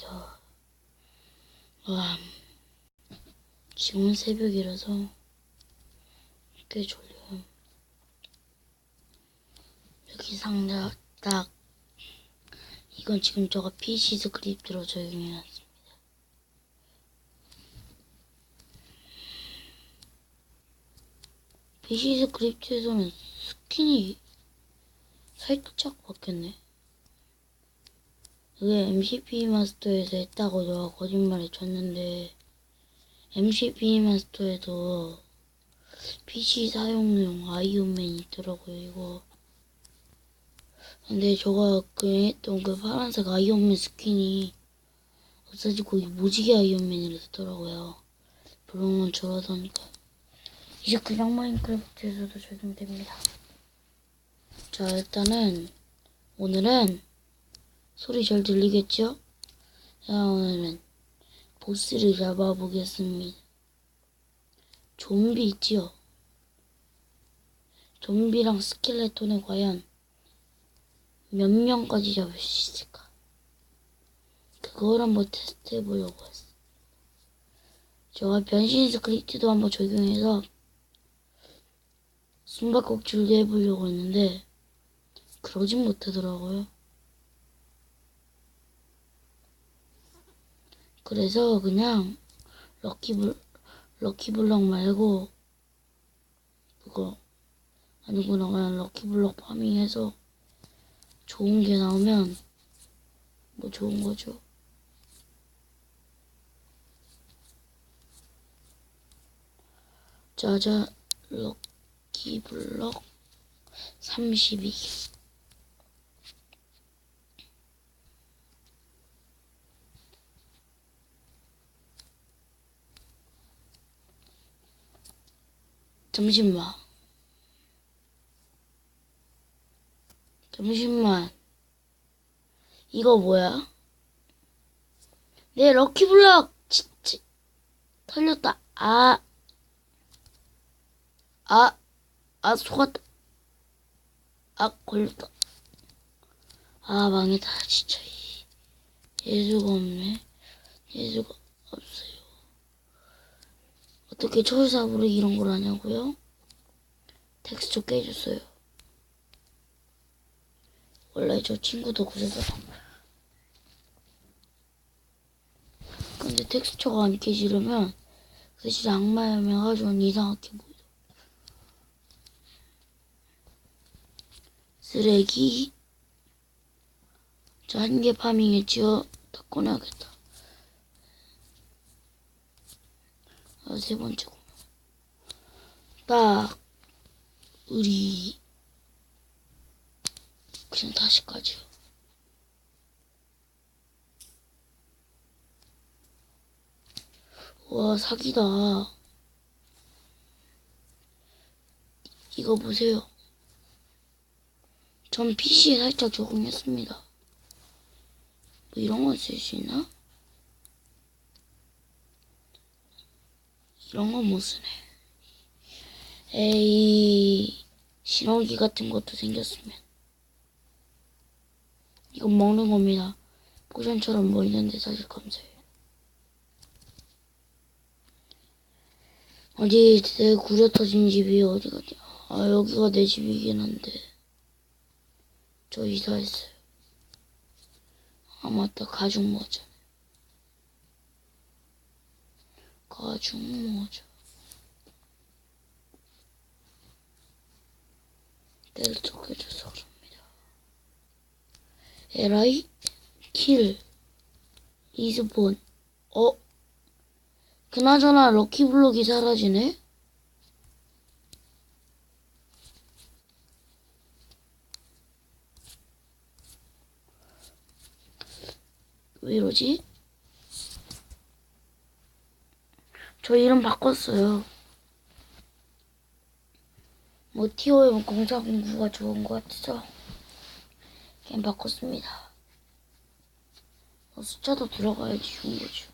있습니다. 와, 지금은 새벽이라서 꽤 졸려요. 여기 상자 딱 이건 지금 제가 PC 스크립트로 적용해놨습니다. PC 스크립트에서는 스킨이 살짝 바뀌었네. 이게 MCP 마스터에서 했다고 제가 거짓말을 쳤는데 MCP 마스터에도 PC 사용용 아이언맨이 있더라고요. 이거 근데 제가 했던 그 파란색 아이언맨 스킨이 없어지고 무지개 아이언맨이라 되더라고요. 그런 건 줄어드니까 이제 그냥 마인크래프트에서도 적용됩니다. 자, 일단은 오늘은 소리 잘 들리겠죠? 자, 오늘은 보스를 잡아보겠습니다. 좀비 있지요? 좀비랑 스켈레톤을 과연 몇 명까지 잡을 수 있을까? 그걸 한번 테스트 해보려고 했어. 제가 변신 스크립트도 한번 적용해서 숨바꼭질도 해보려고 했는데 그러진 못하더라고요. 그래서 그냥 럭키블럭 말고 그거 아니구나, 그냥 럭키블럭 파밍해서 좋은 게 나오면 뭐 좋은 거죠. 짜자, 럭키블럭 32. 잠시만. 이거 뭐야? 내 럭키블럭! 털렸다. 속았다. 걸렸다. 망했다. 진짜. 예수가 없네. 예수가 없어요. 어떻게 철사부로 이런 걸 하냐고요? 텍스처 깨졌어요. 원래 저 친구도 그래서. 근데 텍스처가 안 깨지려면 그 진짜 악마염이 아주 이상하게 보여. 쓰레기. 자, 한 개 파밍했지요. 다 꺼내야겠다. 세 번째구나. 딱 우리 그냥 다시 가죠. 와, 사기다. 이거 보세요. 전 PC에 살짝 적응했습니다. 뭐 이런 건 쓸 수 있나? 이런 건 못 쓰네. 에이, 신호기 같은 것도 생겼으면. 이건 먹는 겁니다. 포션처럼 뭐 있는데 사실 감사해요. 어디 내 구려 터진 집이 어디 가지? 여기가 내 집이긴 한데 저 이사했어요. 맞다, 가죽 모자. 때를 적혀줘서 그럽니다. 에라이 킬 리스폰. 그나저나 럭키블럭이 사라지네? 왜 이러지? 저 이름 바꿨어요. 뭐 TOM 공사공구가 좋은 것 같아서 그냥 바꿨습니다. 숫자도 들어가야지 좋은 거죠.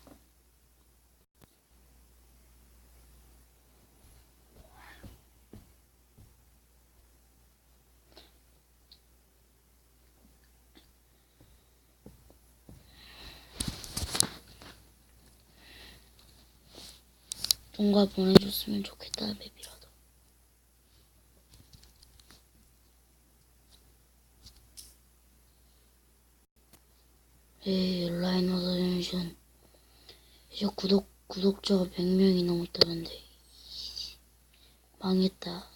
뭔가 보내줬으면 좋겠다, 맵이라도. 에이, 라이너 더전션. 이제 구독자가 100명이 넘었다는데. 망했다.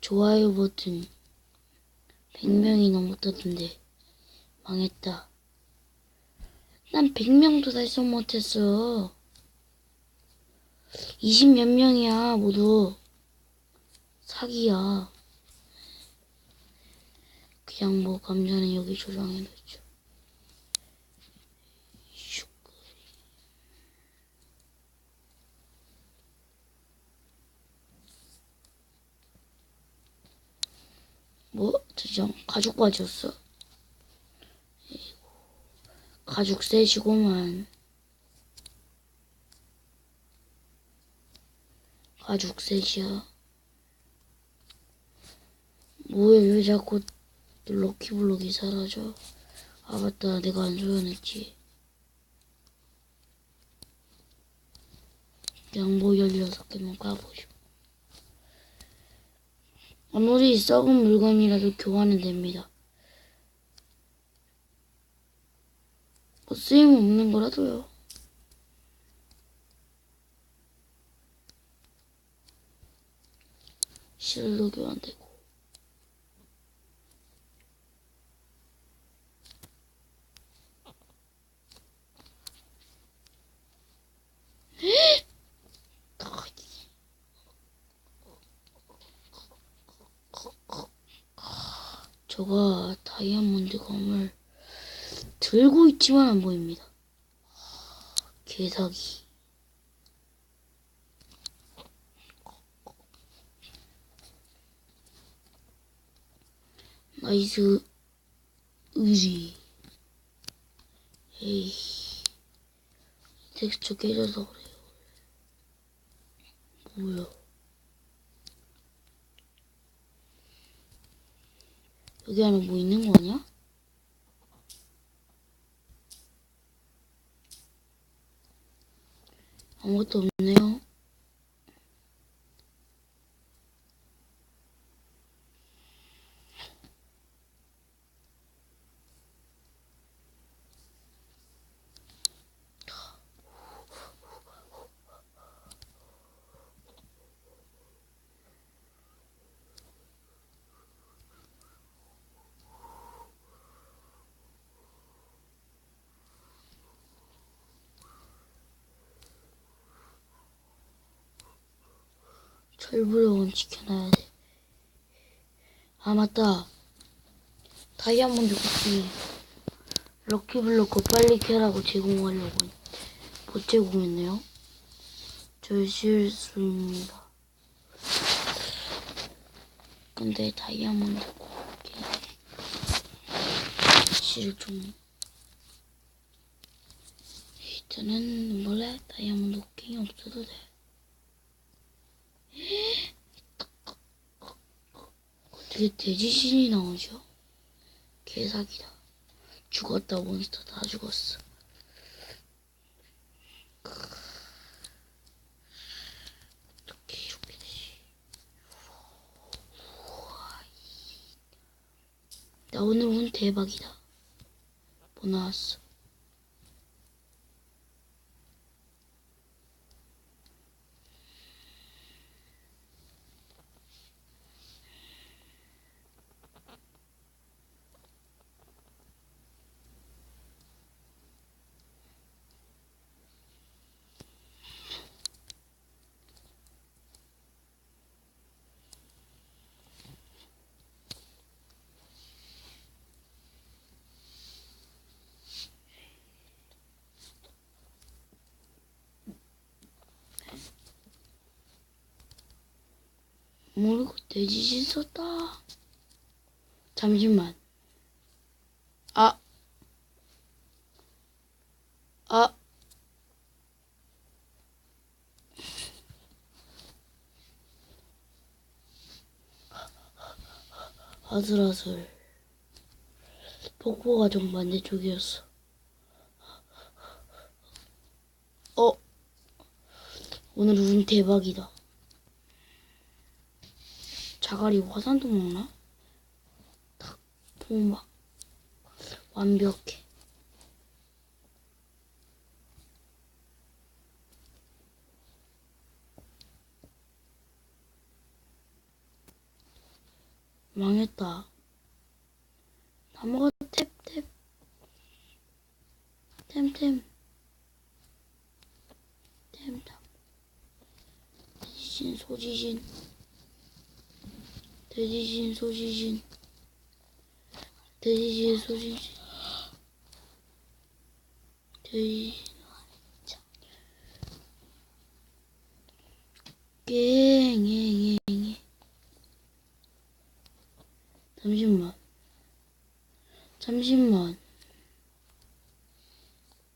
좋아요 버튼 100명이 넘었다던데. 망했다. 난 100명도 달성 못했어. 20몇 명이야, 모두. 사기야. 그냥 뭐 감자는 여기 저장해놓죠. 뭐? 저장 가죽 바지였어. 가죽 셋이고만. 가죽 셋이야. 뭐야, 왜 자꾸 럭키블럭이 사라져? 아, 맞다. 내가 안 소연했지. 양보 16개만 까보죠. 아무리 썩은 물건이라도 교환은 됩니다. 뭐 쓰임없는 거라도요. 실도 교환되고. 저가 다이아몬드 검을 들고 있지만 안 보입니다. 개사기. 나이스. 의지. 에이, 텍스처 깨져서 그래요. 뭐야? 여기 안에 뭐 있는 거 아니야? 아무것도 없네요. 철부력은 지켜놔야 돼. 아, 맞다. 다이아몬드 쿠키. 럭키블럭 거 빨리 캐라고 제공하려고 못 제공했네요. 저 실수입니다. 근데 다이아몬드 쿠키 실을 좀 일단은 몰래 다이아몬드 쿠키 없어도 돼. 어떻게 돼지신이 나오죠? 개사기다. 죽었다. 몬스터 다 죽었어. 어떻게 이렇게 되지? 나 오늘 운 대박이다. 뭐 나왔어? 모르고 돼지신 썼다. 잠시만. 아. 아슬아슬. 폭포가 좀 반대쪽이었어. 오늘 운 대박이다. 자갈이 화산도 먹나? 탁, 보막. 완벽해. 망했다. 나무가 탭탭. 템템. 템템. 지진 소지진. 대지진 소지진. 대지진 소지진. 대지진. 깽깽깽. 잠시만.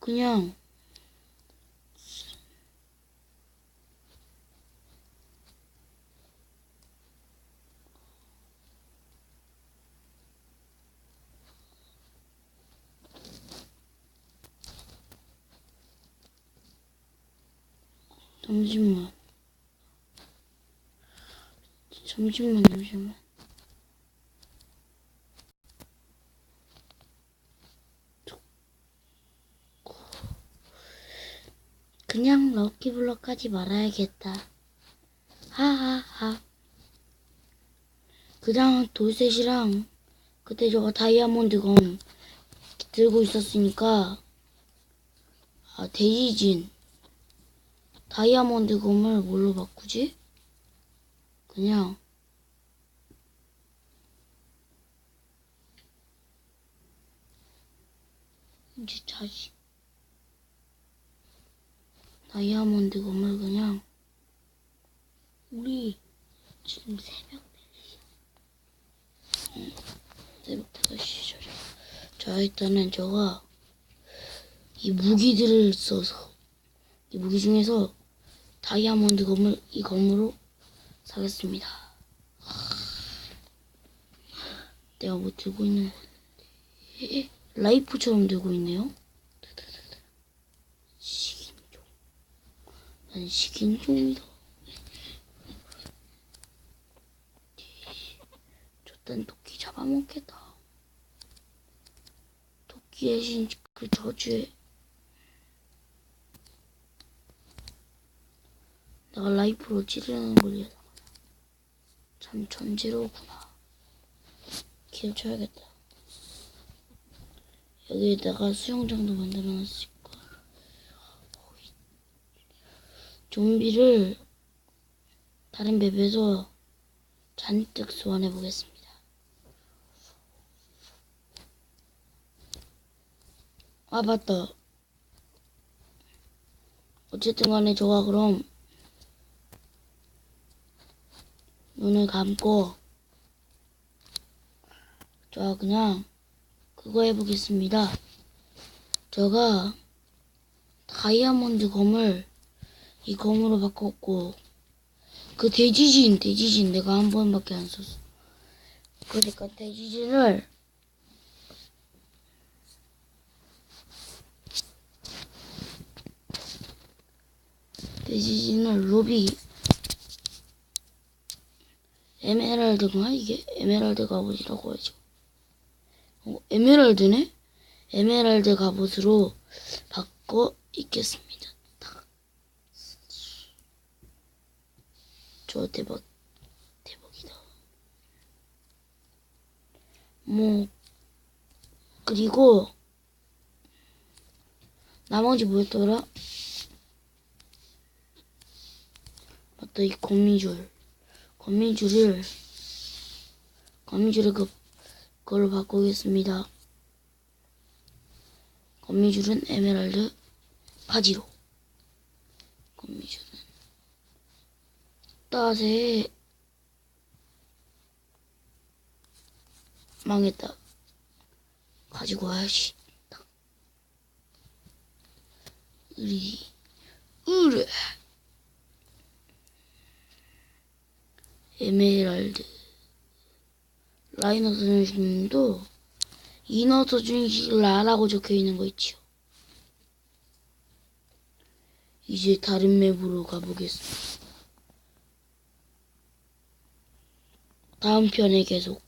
그냥 잠시만. 그냥 럭키블럭 하지 말아야겠다. 하하하. 그냥 돌셋이랑 그때 저거 다이아몬드 검 들고 있었으니까 대지진 다이아몬드 검을 뭘로 바꾸지? 그냥 이제 다시 다이아몬드 검을 그냥 우리 지금 새벽 5시 자 일단은 저가 이 무기들을 써서 이 무기 중에서 다이아몬드 검을 이 검으로 사겠습니다. 내가 뭐 들고 있는 라이프처럼 들고 있네요. 식인종. 난 식인종이다. 저딴 토끼 잡아먹겠다. 토끼의 신 그 저주에 내가 라이프로 찌르는 걸 예상하나. 참 천재로구나. 길 쳐야겠다. 여기에다가 수영장도 만들어놨을 거야. 좀비를 다른 맵에서 잔뜩 소환해보겠습니다. 맞다. 어쨌든 간에 저가 그럼 눈을 감고 저 그냥 그거 해보겠습니다. 제가 다이아몬드 검을 이 검으로 바꿨고 그 대지진 내가 한 번밖에 안 썼어. 그러니까 대지진을 루비 에메랄드가 이게 에메랄드 갑옷이라고 하죠. 에메랄드네? 에메랄드 갑옷으로 바꿔 입겠습니다. 저 대박이다. 뭐 그리고 나머지 뭐였더라? 맞다, 이 거미줄을 그걸로 바꾸겠습니다. 거미줄은 에메랄드 바지로. 거미줄은 따세. 망했다. 가지고 와야지. 으르 에메랄드 라이너스 준식님도 이너스 준식을 라라고 적혀있는 거 있지요. 이제 다른 맵으로 가보겠습니다. 다음 편에 계속.